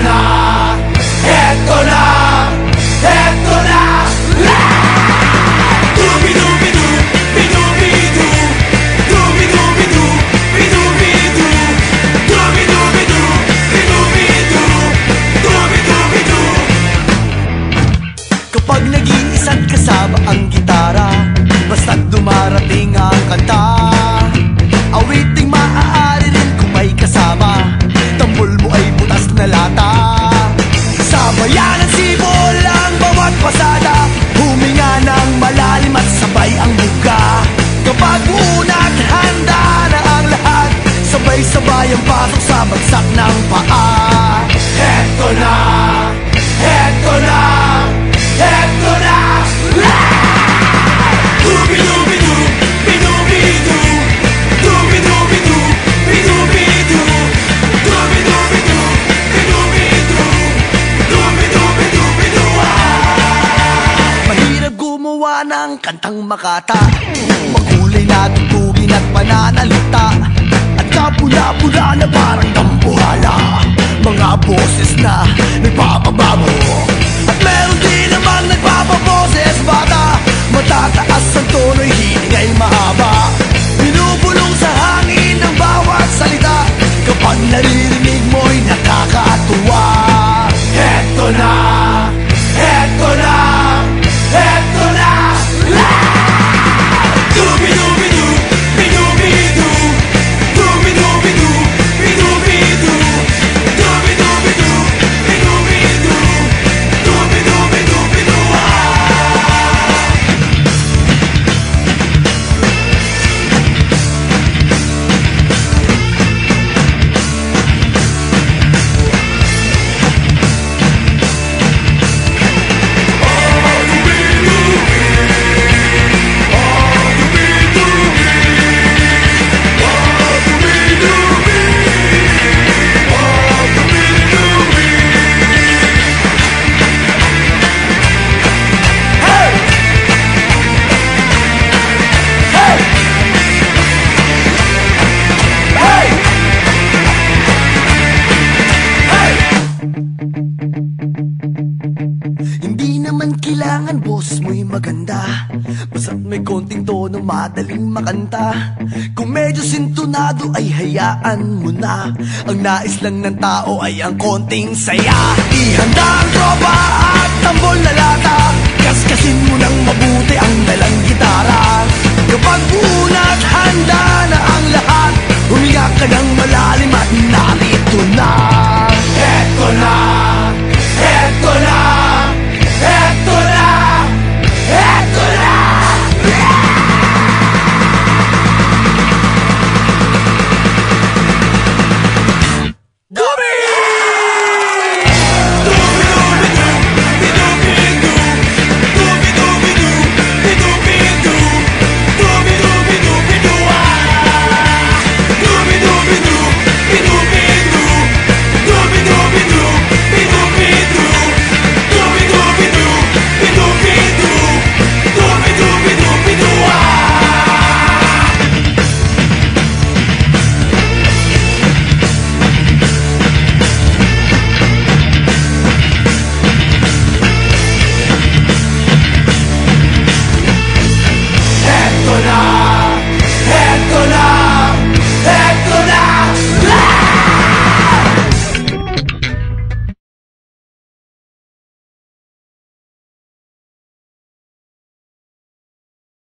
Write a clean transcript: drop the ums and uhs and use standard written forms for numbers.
na, eto na, eto na. Dubi-dubi-du, bi-dubi-du, dubi-dubi-du, bi-dubi-du, dubi-dubi-du, bi-dubi-du, dubi-dubi-du. Kapag nag-iisa't kasama ang gitara, basta't dumarating ang kanta, awiting maaari rin kung may kasama, tambol mo ay butas na lata. Sabayan ang sibol ang bawat pasada, huminga ng malalim at sabay ang buka. Kapag unat handa na ang lahat, sabay-sabay ang pasok sa bagsak ng paa. Eto na, eto na, eto na. Dubi-dubi-du, bi-dubi-du, dubi-dubi-du, bi-dubi-du, dubi-dubi-du, bi-dubi-du, dubi-dubi-du, bi-du. Mahirap gumawa ng kantang makata, makulay na tugtugin at pananalita, at kapula-pula na parang dambuhala, mga boses na nagpapabago. At meron din namang nagpapaboses bata, matataas ang tono'y hiningay mahaba, binubulong sa hangin ang bawat salita, kapag naririnig mo'y nakakatuwa. Eto na, eto na, eto na. Dubi-dubi-du, bi-dubi-du, dubi-dubi-du, bi-dubi-du, dubi-dubi-du, bi-dubi-du, dubi-dubi-du, bi-du. Hindi naman kailangan boss mo'y maganda, basta't may konting tono madaling makanta. Kung medyo sintonado ay hayaan mo na, ang nais lang ng tao ay ang konting saya. Ihanda ang tropa at tambol na lata, kaskasin mo ng mabuti ang dalang gitara. Kapag unat handa na ang lahat, huminga ka ng